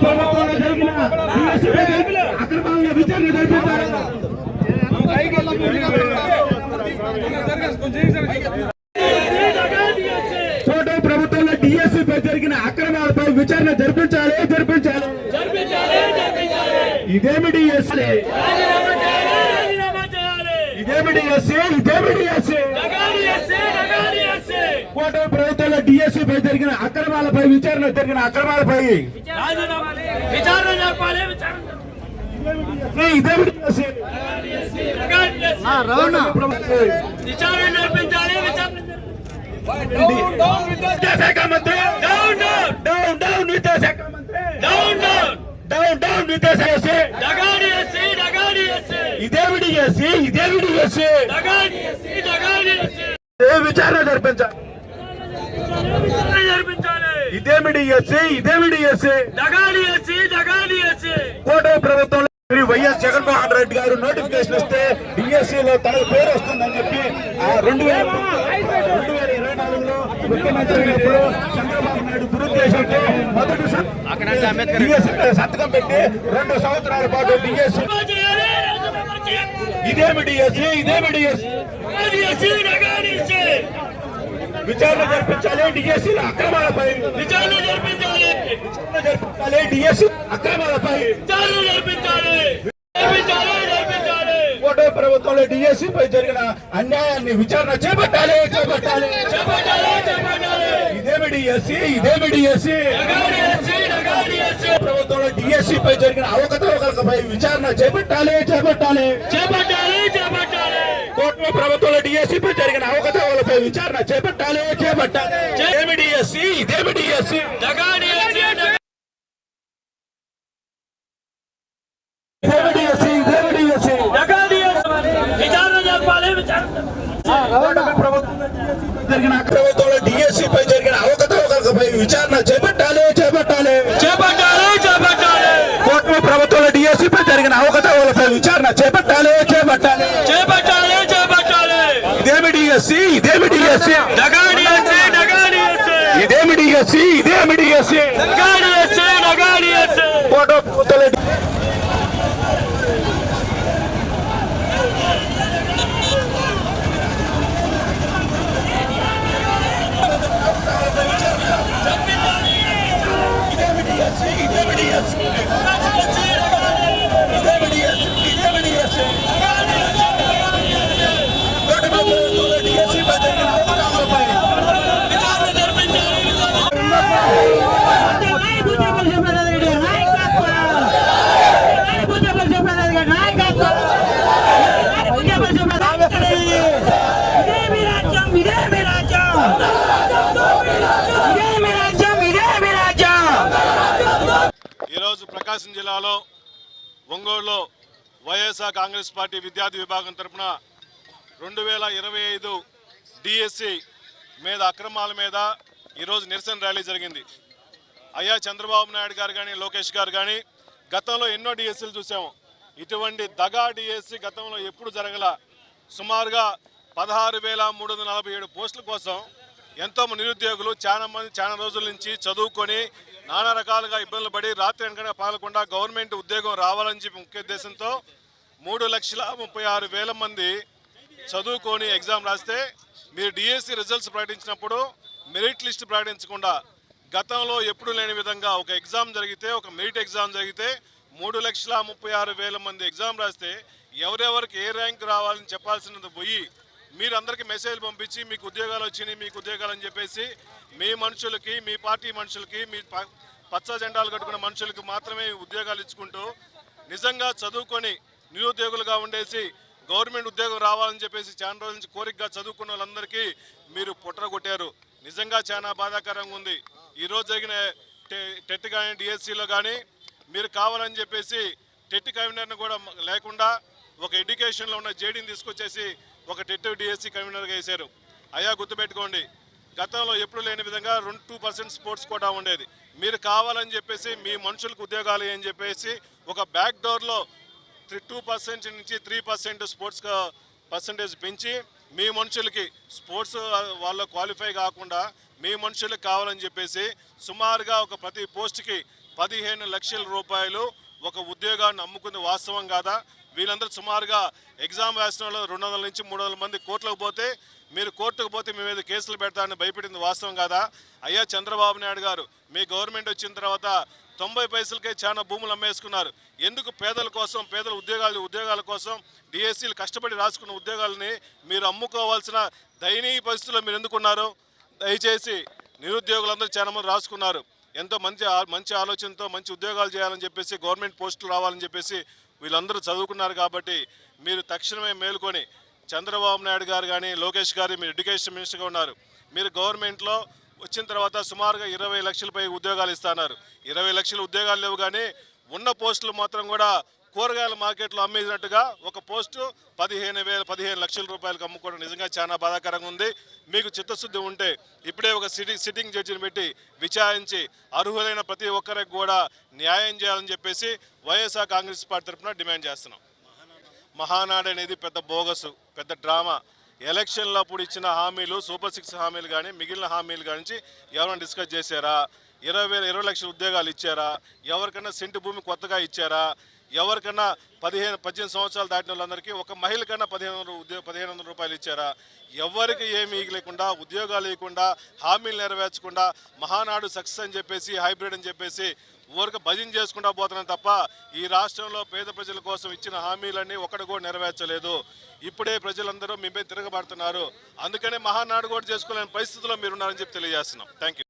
ప్రభుత్వంలో జరిగిన అక్రమాలను విచారణ జరిపించాలి. ఫోటో ప్రభుత్వంలో డిఎస్సీపై జరిగిన అక్రమాలపై విచారణ జరిపించాలి. ఇదేమి డిఎస్సీ? ఫోటో ప్రభుత్వంలో డిఎస్సీపై జరిగిన అక్రమాలపై విచారణ అక్రమాలపై విచారణ జరపాలి. ఇదేమి డిఎస్సీ? విచారణ జరిపించాలి. విద్యాశాఖ మంత్రి డౌన్ విద్యాశాఖ మంత్రి డౌన్ విద్యాశాఖ ఇదేమి డిఎస్సీ? విచారణ జరిపించాలి. ఇదేమి డిఎస్సీ? కోట ప్రభుత్వంలో వైఎస్ జగన్మోహన్ రెడ్డి గారు నోటిఫికేషన్ ఇస్తే డిఎస్సీలో తన పేరు వస్తుందని చెప్పి 2024లో ముఖ్యమంత్రి అయినప్పుడు చంద్రబాబు నాయుడు దురుద్దేశంతో మొదటి సంతకం పెట్టి 2 సంవత్సరాల పాటు డిఎస్సీ. ఇదేమి డిఎస్సీ? విచారణ జరిపించాలి. డిఎస్సీ అక్రమాలపై డిఎస్సీ అక్రమాలపై ఫోటో ప్రభుత్వంలో డిఎస్సీపై జరిగిన అన్యాయాన్ని విచారణ చేపట్టాలి. ఇదేమి డిఎస్సీ? ప్రభుత్వంలో డిఎస్సీపై జరిగిన అవకతవకలపై విచారణ చేపట్టాలి. కోర్టు ప్రభుత్వంలో డిఎస్సీపై జరిగిన అవకతవకలపై విచారణ చేపట్టాలి. ఇదేమి డిఎస్సీ? ప్రభుత్వంలో డిఎస్సీపై జరిగిన అవకతవకలపై విచారణ చేపట్టాలి. కోర్టు ప్రభుత్వంలో డిఎస్సీపై జరిగిన అవకతవకలపై విచారణ చేపట్టాలి. ఇదేమి డిఎస్సీ? కోర్టు ప్రభుత్వంలో ఈరోజు ప్రకాశం జిల్లాలో ఒంగోలులో వైఎస్ఆర్ కాంగ్రెస్ పార్టీ విద్యార్థి విభాగం తరఫున 2025 డిఎస్సి మీద అక్రమాల మీద ఈరోజు నిరసన ర్యాలీ జరిగింది. అయ్యా చంద్రబాబు నాయుడు గారు కానీ లోకేష్ గారు కానీ గతంలో ఎన్నో డిఎస్సీలు చూసాము. ఇటువంటి దగా డిఎస్సి గతంలో ఎప్పుడు జరగల. సుమారుగా 16,347 పోస్టుల కోసం ఎంతోమంది నిరుద్యోగులు చాలా రోజుల నుంచి చదువుకొని నానా రకాలుగా ఇబ్బందులు పడి రాత్రి వెనక పాల్గొనకుండా గవర్నమెంట్ ఉద్యోగం రావాలని చెప్పి ముఖ్య ఉద్దేశంతో 3,36,000 మంది చదువుకొని ఎగ్జామ్ రాస్తే మీరు డిఎస్సి రిజల్ట్స్ ప్రకటించినప్పుడు మెరిట్ లిస్ట్ ప్రకటించకుండా గతంలో ఎప్పుడు లేని విధంగా ఒక ఎగ్జామ్ జరిగితే, ఒక మెరిట్ ఎగ్జామ్ జరిగితే 3,36,000 మంది ఎగ్జామ్ రాస్తే ఎవరెవరికి ఏ ర్యాంక్ రావాలని చెప్పాల్సినది పోయి మీరందరికీ మెసేజ్ పంపించి మీకు ఉద్యోగాలు వచ్చినాయి, మీకు ఉద్యోగాలు అని చెప్పేసి మీ మనుషులకి, మీ పార్టీ మనుషులకి, మీ పచ్చ జెండాలు కట్టుకున్న మనుషులకి మాత్రమే ఉద్యోగాలు ఇచ్చుకుంటూ నిజంగా చదువుకొని నిరుద్యోగులుగా ఉండేసి గవర్నమెంట్ ఉద్యోగం రావాలని చెప్పేసి చాలా రోజుల నుంచి కోరికగా చదువుకున్న వాళ్ళందరికీ మీరు పుట్టగొట్టారు. నిజంగా చాలా బాధాకరంగా ఉంది. ఈరోజు జరిగిన టెట్ కానీ డిఎస్సిలో కానీ మీరు కావాలని చెప్పేసి టెట్ కన్వీనర్ని కూడా లేకుండా ఒక ఎడ్యుకేషన్లో ఉన్న జేడీని తీసుకొచ్చేసి ఒక టెట్ డిఎస్సి కన్వీనర్గా వేశారు. అయ్యా గుర్తుపెట్టుకోండి, గతంలో ఎప్పుడు లేని విధంగా 2% స్పోర్ట్స్ కోటా ఉండేది. మీరు కావాలని చెప్పేసి మీ మనుషులకు ఉద్యోగాలు అని చెప్పేసి ఒక బ్యాక్ డోర్లో 2% నుంచి 3% స్పోర్ట్స్ పర్సంటేజ్ పెంచి మీ మనుషులకి స్పోర్ట్స్ వాళ్ళు క్వాలిఫై కాకుండా మీ మనుషులకు కావాలని చెప్పేసి సుమారుగా ఒక ప్రతి పోస్ట్కి 15 లక్షల రూపాయలు ఒక ఉద్యోగాన్ని అమ్ముకుంది వాస్తవం కాదా? వీళ్ళందరూ సుమారుగా ఎగ్జామ్ రాసిన వాళ్ళు 200 నుంచి 300 మంది కోర్టులకు పోతే, మీరు కోర్టుకు పోతే మీ మీద కేసులు పెడతారని భయపెట్టింది వాస్తవం కాదా? అయ్యా చంద్రబాబు నాయుడు గారు, మీ గవర్నమెంట్ వచ్చిన తర్వాత 90 పైసలకే చాలా భూములు అమ్మేసుకున్నారు. ఎందుకు పేదల కోసం, పేదల ఉద్యోగాల కోసం డిఎస్సీలు కష్టపడి రాసుకున్న ఉద్యోగాలని మీరు అమ్ముకోవాల్సిన దయనీయ పరిస్థితుల్లో మీరు ఎందుకున్నారు? దయచేసి నిరుద్యోగులందరూ చాలా మంది రాసుకున్నారు. ఎంతో మంచి ఆలోచనతో మంచి ఉద్యోగాలు చేయాలని చెప్పేసి, గవర్నమెంట్ పోస్టులు రావాలని చెప్పేసి వీళ్ళందరూ చదువుకున్నారు. కాబట్టి మీరు తక్షణమే మేలుకొని, చంద్రబాబు నాయుడు గారు కానీ లోకేష్ గారు, మీరు ఎడ్యుకేషన్ మినిస్టర్గా ఉన్నారు, మీరు గవర్నమెంట్లో వచ్చిన తర్వాత సుమారుగా 20 లక్షలపై ఉద్యోగాలు ఇస్తున్నారు. 20 లక్షల ఉద్యోగాలు లేవు, కానీ ఉన్న పోస్టులు మాత్రం కూడా కూరగాయల మార్కెట్లో అమ్మేసినట్టుగా ఒక పోస్టు 15 లక్షల రూపాయలకు అమ్ముకోవడం నిజంగా చాలా బాధాకరంగా ఉంది. మీకు చిత్తశుద్ధి ఉంటే ఇప్పుడే ఒక సిట్టింగ్ జడ్జిని పెట్టి విచారించి అర్హులైన ప్రతి ఒక్కరికి కూడా న్యాయం చేయాలని చెప్పేసి వైఎస్ఆర్ కాంగ్రెస్ పార్టీ తరఫున డిమాండ్ చేస్తున్నాం. మహానాడు అనేది పెద్ద బోగసు, పెద్ద డ్రామా. ఎలక్షన్లో అప్పుడు ఇచ్చిన హామీలు, సూపర్ 6 హామీలు కానీ మిగిలిన హామీలు కానీ ఎవరైనా డిస్కస్ చేశారా? 20 లక్షల ఉద్యోగాలు ఇచ్చారా? ఎవరికైనా సెంటు భూమి కొత్తగా ఇచ్చారా? ఎవరికన్నా 18 సంవత్సరాలు దాటిన వాళ్ళందరికీ, ఒక మహిళకన్నా 1500 రూపాయలు ఇచ్చారా? ఎవరికి ఏమీ లేకుండా, ఉద్యోగాలు ఇవ్వకుండా, హామీలు నెరవేర్చకుండా, మహానాడు సక్సెస్ అని చెప్పేసి, హైబ్రిడ్ అని చెప్పేసి ఊరికి భజన చేసుకుంటా పోతున్నాం తప్ప ఈ రాష్ట్రంలో పేద ప్రజల కోసం ఇచ్చిన హామీలన్నీ ఒకటి కూడా నెరవేర్చలేదు. ఇప్పుడే ప్రజలందరూ మీ మీద తిరగబడుతున్నారు. అందుకనే మహానాడు కూడా చేసుకోలేని పరిస్థితుల్లో మీరున్నారని చెప్పి తెలియజేస్తున్నాం. Thank you.